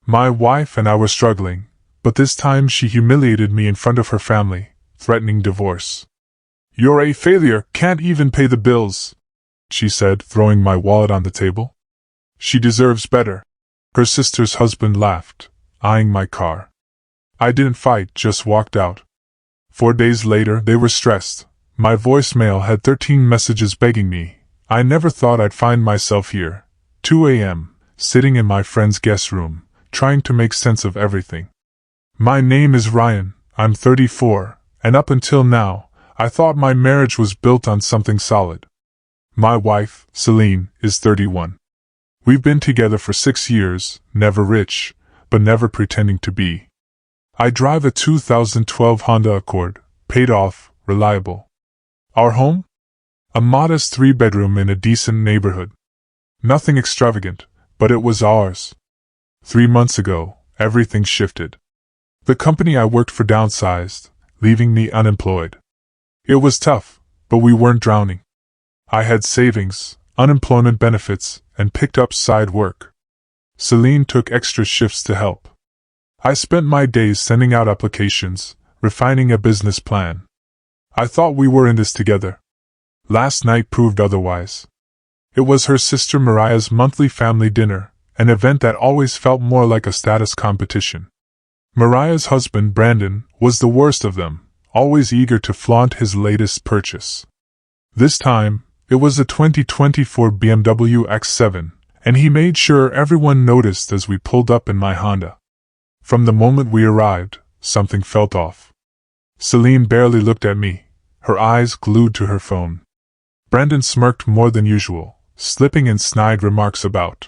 My wife and I were struggling, but this time she humiliated me in front of her family, threatening divorce. "You're a failure, can't even pay the bills," she said, throwing my wallet on the table. "She deserves better." Her sister's husband laughed, eyeing my car. I didn't fight, just walked out. 4 days later, they were stressed. My voicemail had 13 messages begging me. I never thought I'd find myself here, 2 a.m., sitting in my friend's guest room, trying to make sense of everything. "My name is Ryan, I'm 34, and up until now, I thought my marriage was built on something solid. My wife, Celine, is 31. We've been together for 6 years, never rich, but never pretending to be. I drive a 2012 Honda Accord, paid off, reliable. Our home? A modest 3-bedroom in a decent neighborhood. Nothing extravagant, but it was ours. 3 months ago, everything shifted. The company I worked for downsized, leaving me unemployed. It was tough, but we weren't drowning. I had savings, unemployment benefits, and picked up side work. Celine took extra shifts to help. I spent my days sending out applications, refining a business plan. I thought we were in this together. Last night proved otherwise. It was her sister Mariah's monthly family dinner, an event that always felt more like a status competition. Mariah's husband, Brandon, was the worst of them, always eager to flaunt his latest purchase. This time, it was a 2024 BMW X7, and he made sure everyone noticed as we pulled up in my Honda. From the moment we arrived, something felt off. Celine barely looked at me, her eyes glued to her phone. Brandon smirked more than usual, slipping in snide remarks about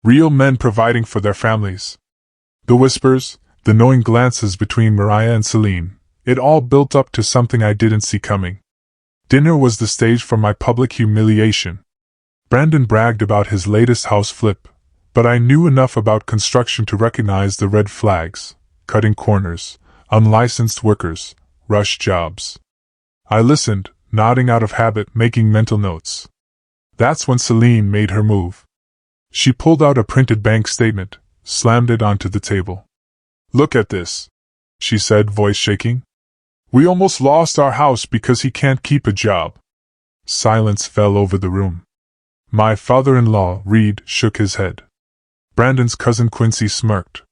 real men providing for their families. The whispers, the knowing glances between Mariah and Celine, it all built up to something I didn't see coming. Dinner was the stage for my public humiliation. Brandon bragged about his latest house flip, but I knew enough about construction to recognize the red flags: cutting corners, unlicensed workers, rush jobs. I listened, nodding out of habit, making mental notes. That's when Celine made her move. She pulled out a printed bank statement, slammed it onto the table. "Look at this," she said, voice shaking. "We almost lost our house because he can't keep a job." Silence fell over the room. My father-in-law, Reed, shook his head. Brandon's cousin Quincy smirked.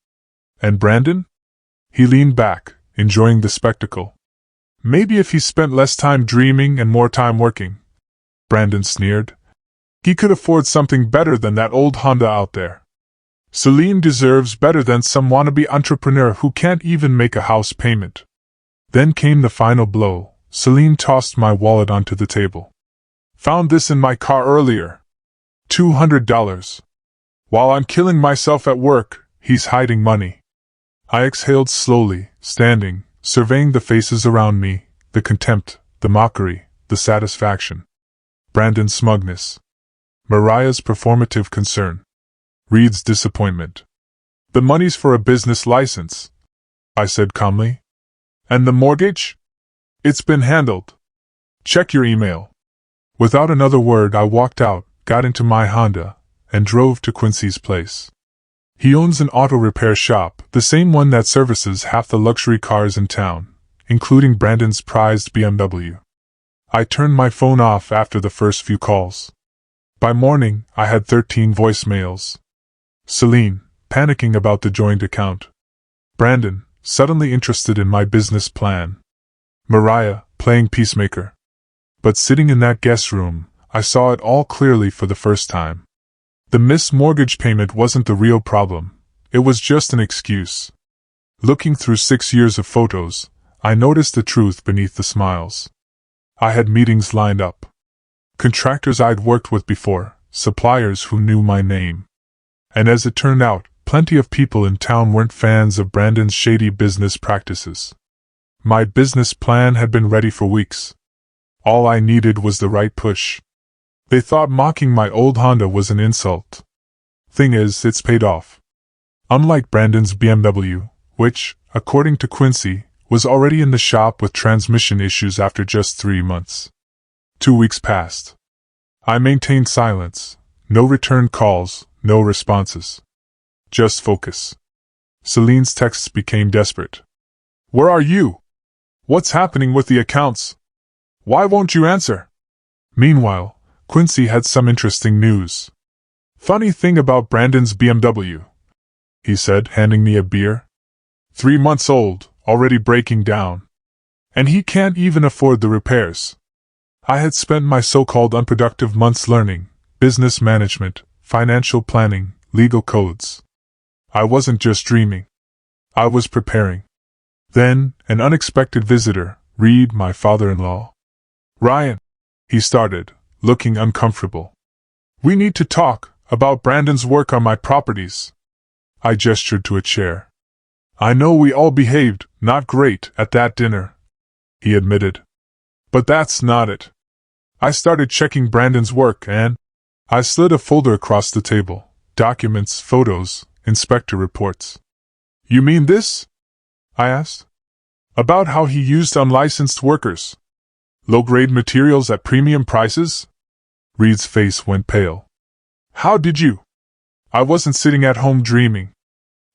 And Brandon? He leaned back, enjoying the spectacle. "Maybe if he spent less time dreaming and more time working," Brandon sneered. "He could afford something better than that old Honda out there. Celine deserves better than some wannabe entrepreneur who can't even make a house payment." Then came the final blow. Celine tossed my wallet onto the table. "Found this in my car earlier. $200. While I'm killing myself at work, he's hiding money." I exhaled slowly, standing, surveying the faces around me, the contempt, the mockery, the satisfaction. Brandon's smugness. Mariah's performative concern. Reed's disappointment. "The money's for a business license," I said calmly. "And the mortgage? It's been handled. Check your email." Without another word, I walked out, got into my Honda, and drove to Quincy's place. He owns an auto repair shop, the same one that services half the luxury cars in town, including Brandon's prized BMW. I turned my phone off after the first few calls. By morning, I had 13 voicemails. Celine, panicking about the joint account. Brandon, suddenly interested in my business plan. Mariah, playing peacemaker. But sitting in that guest room, I saw it all clearly for the first time. The missed mortgage payment wasn't the real problem. It was just an excuse. Looking through 6 years of photos, I noticed the truth beneath the smiles. I had meetings lined up. Contractors I'd worked with before, suppliers who knew my name. And as it turned out, plenty of people in town weren't fans of Brandon's shady business practices. My business plan had been ready for weeks. All I needed was the right push. They thought mocking my old Honda was an insult. Thing is, it's paid off. Unlike Brandon's BMW, which, according to Quincy, was already in the shop with transmission issues after just 3 months. 2 weeks passed. I maintained silence. No return calls, no responses. Just focus. Celine's texts became desperate. Where are you? What's happening with the accounts? Why won't you answer? Meanwhile, Quincy had some interesting news. Funny thing about Brandon's BMW, he said, handing me a beer. 3 months old, already breaking down. And he can't even afford the repairs. I had spent my so-called unproductive months learning business management, financial planning, legal codes. I wasn't just dreaming. I was preparing. Then, an unexpected visitor, Reed, my father-in-law. Ryan, he started, looking uncomfortable. We need to talk about Brandon's work on my properties. I gestured to a chair. I know we all behaved not great at that dinner, he admitted. But that's not it. I started checking Brandon's work and I slid a folder across the table. Documents, photos, inspector reports. You mean this? I asked. About how he used unlicensed workers. Low-grade materials at premium prices? Reed's face went pale. How did you? I wasn't sitting at home dreaming.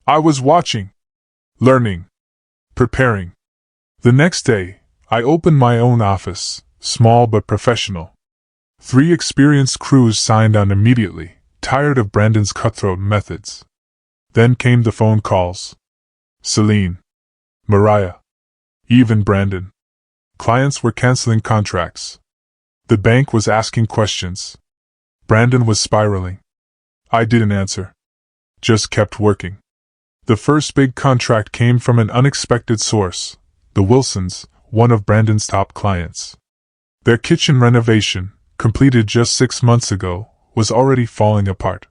I was watching, learning, preparing. The next day, I opened my own office, small but professional. 3 experienced crews signed on immediately, tired of Brandon's cutthroat methods. Then came the phone calls. Celine, Mariah, even Brandon. Clients were canceling contracts. The bank was asking questions. Brandon was spiraling. I didn't answer. Just kept working. The first big contract came from an unexpected source, the Wilsons, one of Brandon's top clients. Their kitchen renovation, completed just 6 months ago, was already falling apart.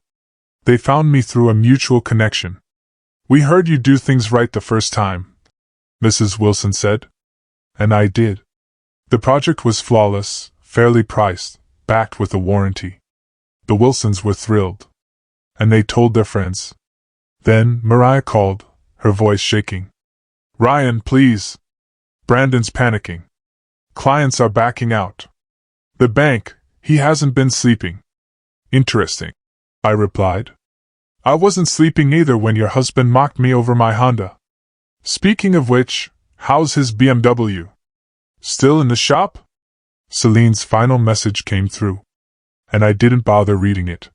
They found me through a mutual connection. We heard you do things right the first time, Mrs. Wilson said. And I did. The project was flawless, fairly priced, backed with a warranty. The Wilsons were thrilled. And they told their friends. Then Mariah called, her voice shaking. Ryan, please. Brandon's panicking. Clients are backing out. The bank, he hasn't been sleeping. Interesting, I replied. I wasn't sleeping either when your husband mocked me over my Honda. Speaking of which, how's his BMW? Still in the shop? Celine's final message came through. And I didn't bother reading it.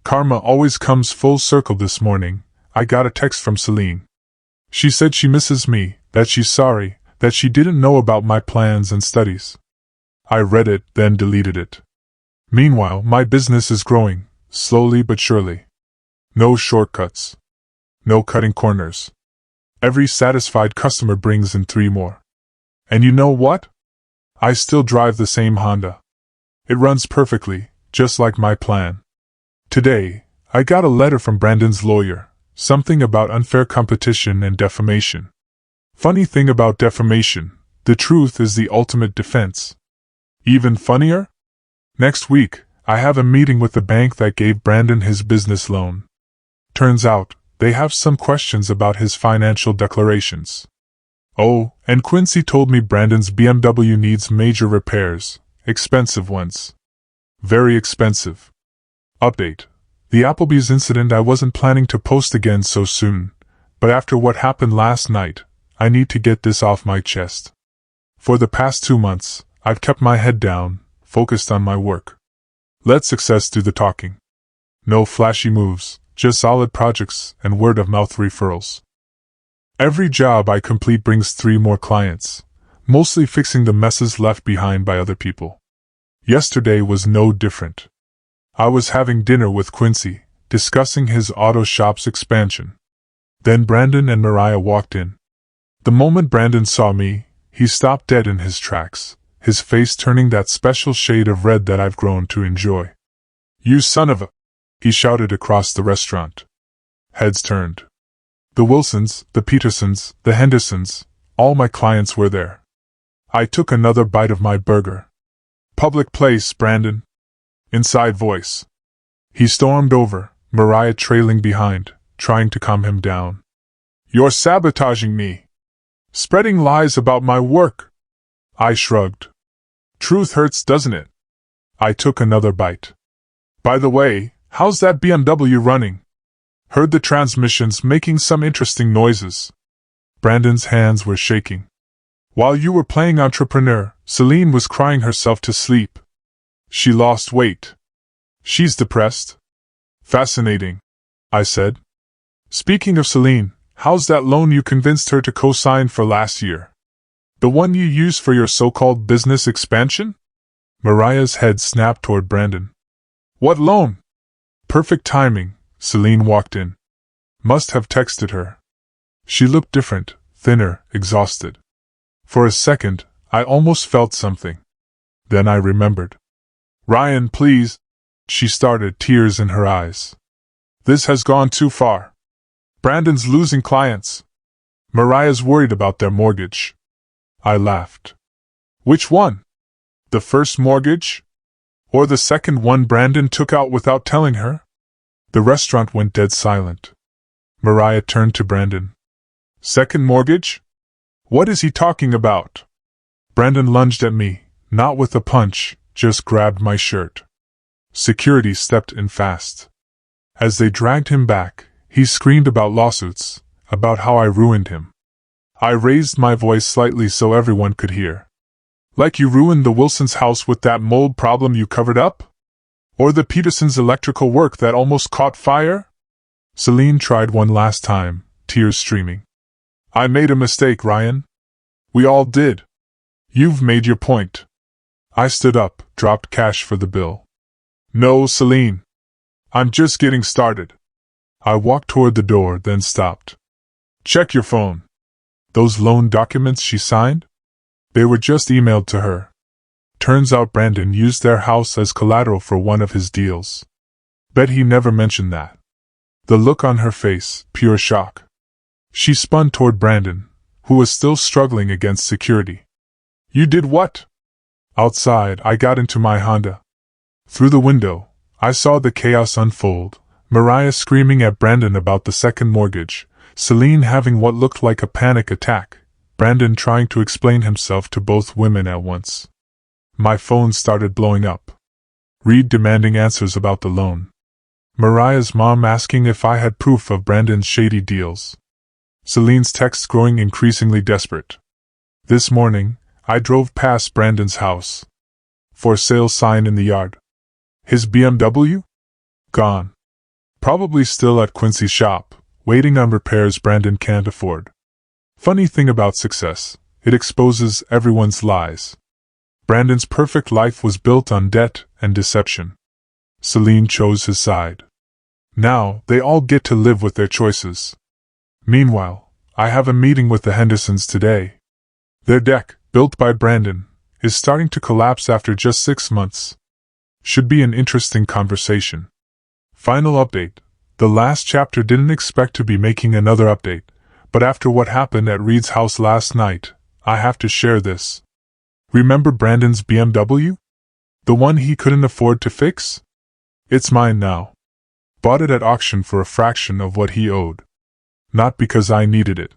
Karma always comes full circle this morning. I got a text from Celine. She said she misses me, that she's sorry, that she didn't know about my plans and studies. I read it, then deleted it. Meanwhile, my business is growing, slowly but surely. No shortcuts. No cutting corners. Every satisfied customer brings in 3 more. And you know what? I still drive the same Honda. It runs perfectly, just like my plan. Today, I got a letter from Brandon's lawyer, something about unfair competition and defamation. Funny thing about defamation, the truth is the ultimate defense. Even funnier? Next week, I have a meeting with the bank that gave Brandon his business loan. Turns out, they have some questions about his financial declarations. Oh, and Quincy told me Brandon's BMW needs major repairs, expensive ones. Very expensive. Update. The Applebee's incident I wasn't planning to post again so soon, but after what happened last night, I need to get this off my chest. For the past 2 months, I've kept my head down, focused on my work. Let success do the talking. No flashy moves, just solid projects and word-of-mouth referrals. Every job I complete brings 3 more clients, mostly fixing the messes left behind by other people. Yesterday was no different. I was having dinner with Quincy, discussing his auto shop's expansion. Then Brandon and Mariah walked in. The moment Brandon saw me, he stopped dead in his tracks, his face turning that special shade of red that I've grown to enjoy. You son of a... he shouted across the restaurant. Heads turned. The Wilsons, the Petersons, the Hendersons, all my clients were there. I took another bite of my burger. Public place, Brandon. Inside voice. He stormed over, Mariah trailing behind, trying to calm him down. You're sabotaging me. Spreading lies about my work. I shrugged. Truth hurts, doesn't it? I took another bite. By the way, how's that BMW running? Heard the transmissions making some interesting noises. Brandon's hands were shaking. While you were playing entrepreneur, Celine was crying herself to sleep. She lost weight. She's depressed. Fascinating, I said. Speaking of Celine, how's that loan you convinced her to co-sign for last year? The one you used for your so-called business expansion? Mariah's head snapped toward Brandon. What loan? Perfect timing, Celine walked in. Must have texted her. She looked different, thinner, exhausted. For a second, I almost felt something. Then I remembered. Ryan, please, she started, tears in her eyes. This has gone too far. Brandon's losing clients. Mariah's worried about their mortgage. I laughed. Which one? The first mortgage? Or the second one Brandon took out without telling her? The restaurant went dead silent. Mariah turned to Brandon. Second mortgage? What is he talking about? Brandon lunged at me, not with a punch, just grabbed my shirt. Security stepped in fast. As they dragged him back, he screamed about lawsuits, about how I ruined him. I raised my voice slightly so everyone could hear. Like you ruined the Wilsons' house with that mold problem you covered up? Or the Petersons' electrical work that almost caught fire? Celine tried one last time, tears streaming. I made a mistake, Ryan. We all did. You've made your point. I stood up, dropped cash for the bill. No, Celine. I'm just getting started. I walked toward the door, then stopped. Check your phone. Those loan documents she signed? They were just emailed to her. Turns out Brandon used their house as collateral for one of his deals. Bet he never mentioned that. The look on her face, pure shock. She spun toward Brandon, who was still struggling against security. You did what? Outside, I got into my Honda. Through the window, I saw the chaos unfold, Mariah screaming at Brandon about the second mortgage, Celine having what looked like a panic attack, Brandon trying to explain himself to both women at once. My phone started blowing up. Reed demanding answers about the loan. Mariah's mom asking if I had proof of Brandon's shady deals. Celine's texts growing increasingly desperate. This morning, I drove past Brandon's house. For sale sign in the yard. His BMW? Gone. Probably still at Quincy's shop, waiting on repairs Brandon can't afford. Funny thing about success, it exposes everyone's lies. Brandon's perfect life was built on debt and deception. Celine chose his side. Now, they all get to live with their choices. Meanwhile, I have a meeting with the Hendersons today. Their deck, built by Brandon, is starting to collapse after just 6 months. Should be an interesting conversation. Final update. The last chapter didn't expect to be making another update, but after what happened at Reed's house last night, I have to share this. Remember Brandon's BMW? The one he couldn't afford to fix? It's mine now. Bought it at auction for a fraction of what he owed. Not because I needed it.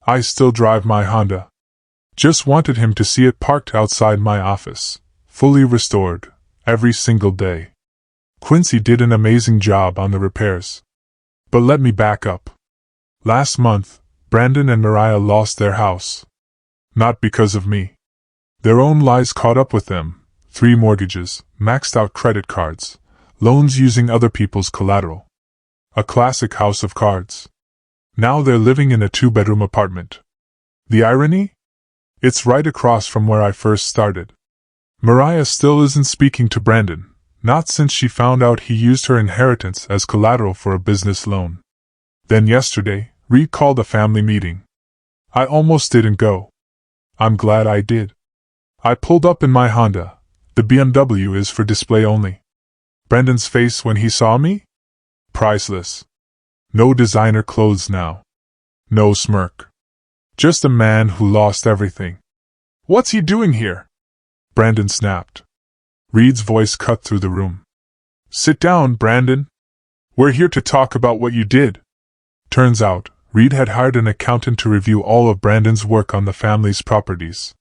I still drive my Honda. Just wanted him to see it parked outside my office, fully restored, every single day. Quincy did an amazing job on the repairs. But let me back up. Last month, Brandon and Mariah lost their house. Not because of me. Their own lies caught up with them. 3 mortgages, maxed out credit cards, loans using other people's collateral. A classic house of cards. Now they're living in a 2-bedroom apartment. The irony? It's right across from where I first started. Mariah still isn't speaking to Brandon, not since she found out he used her inheritance as collateral for a business loan. Then yesterday, Reed called a family meeting. I almost didn't go. I'm glad I did. I pulled up in my Honda. The BMW is for display only. Brandon's face when he saw me? Priceless. No designer clothes now. No smirk. Just a man who lost everything. What's he doing here? Brandon snapped. Reed's voice cut through the room. Sit down, Brandon. We're here to talk about what you did. Turns out, Reed had hired an accountant to review all of Brandon's work on the family's properties.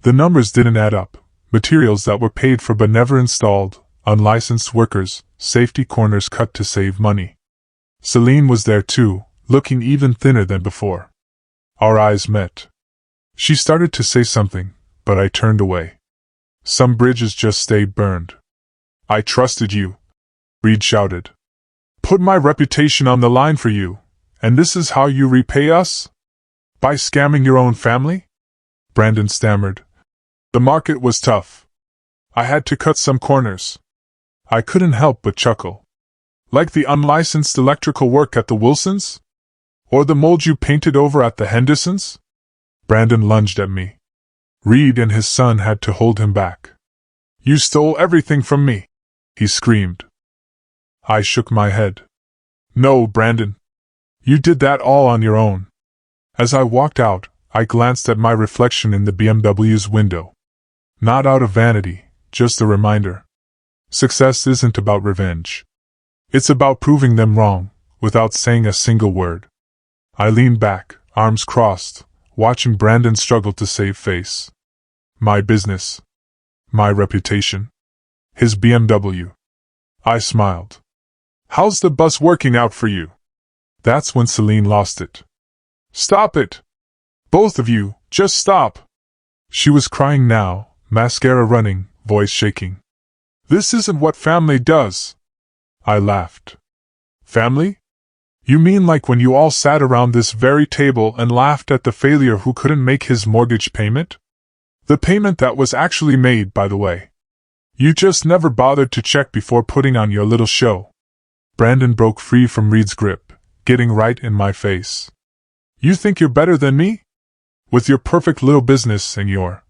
The numbers didn't add up. Materials that were paid for but never installed, unlicensed workers, safety corners cut to save money. Celine was there too, looking even thinner than before. Our eyes met. She started to say something, but I turned away. Some bridges just stayed burned. I trusted you, Reed shouted. Put my reputation on the line for you, and this is how you repay us? By scamming your own family? Brandon stammered. The market was tough. I had to cut some corners. I couldn't help but chuckle. Like the unlicensed electrical work at the Wilsons? Or the mold you painted over at the Hendersons? Brandon lunged at me. Reed and his son had to hold him back. You stole everything from me, he screamed. I shook my head. No, Brandon. You did that all on your own. As I walked out, I glanced at my reflection in the BMW's window. Not out of vanity, just a reminder. Success isn't about revenge. It's about proving them wrong, without saying a single word. I leaned back, arms crossed, watching Brandon struggle to save face. My business. My reputation. His BMW. I smiled. How's the bus working out for you? That's when Celine lost it. Stop it! Both of you, just stop! She was crying now, mascara running, voice shaking. This isn't what family does. I laughed. Family? You mean like when you all sat around this very table and laughed at the failure who couldn't make his mortgage payment? The payment that was actually made, by the way. You just never bothered to check before putting on your little show. Brandon broke free from Reed's grip, getting right in my face. You think you're better than me? With your perfect little business and your...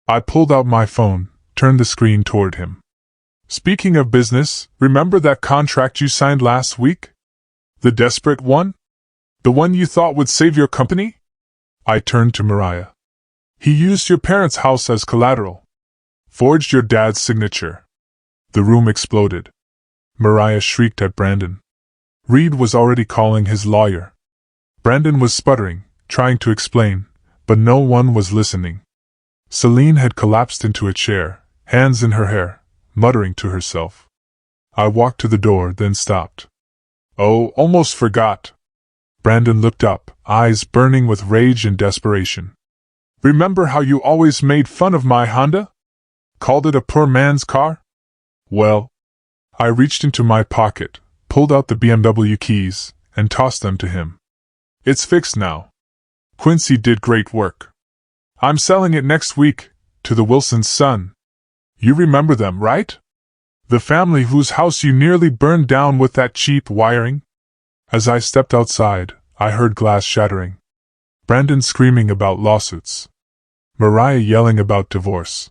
I pulled out my phone, turned the screen toward him. Speaking of business, remember that contract you signed last week? The desperate one? The one you thought would save your company? I turned to Mariah. He used your parents' house as collateral. Forged your dad's signature. The room exploded. Mariah shrieked at Brandon. Reed was already calling his lawyer. Brandon was sputtering, trying to explain, but no one was listening. Celine had collapsed into a chair, hands in her hair, muttering to herself. I walked to the door, then stopped. Oh, almost forgot. Brandon looked up, eyes burning with rage and desperation. Remember how you always made fun of my Honda? Called it a poor man's car? Well, I reached into my pocket, pulled out the BMW keys, and tossed them to him. It's fixed now. Quincy did great work. I'm selling it next week, to the Wilson's son. You remember them, right? The family whose house you nearly burned down with that cheap wiring? As I stepped outside, I heard glass shattering. Brandon screaming about lawsuits. Mariah yelling about divorce.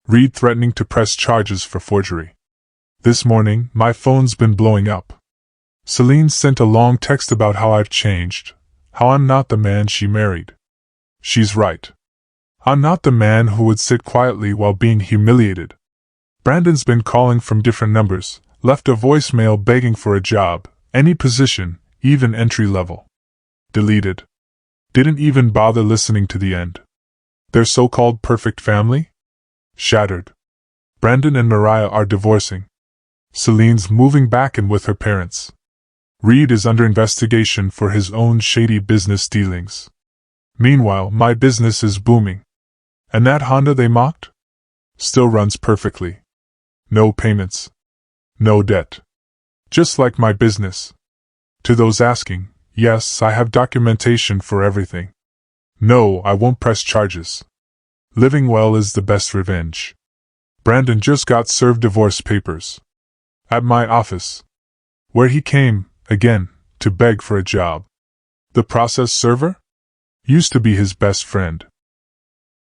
Reed threatening to press charges for forgery. This morning, my phone's been blowing up. Celine sent a long text about how I've changed, how I'm not the man she married. She's right. I'm not the man who would sit quietly while being humiliated. Brandon's been calling from different numbers, left a voicemail begging for a job, any position, even entry level. Deleted. Didn't even bother listening to the end. Their so-called perfect family? Shattered. Brandon and Mariah are divorcing. Celine's moving back in with her parents. Reed is under investigation for his own shady business dealings. Meanwhile, my business is booming. And that Honda they mocked? Still runs perfectly. No payments. No debt. Just like my business. To those asking, yes, I have documentation for everything. No, I won't press charges. Living well is the best revenge. Brandon just got served divorce papers. At my office. Where he came, again, to beg for a job. The process server? Used to be his best friend.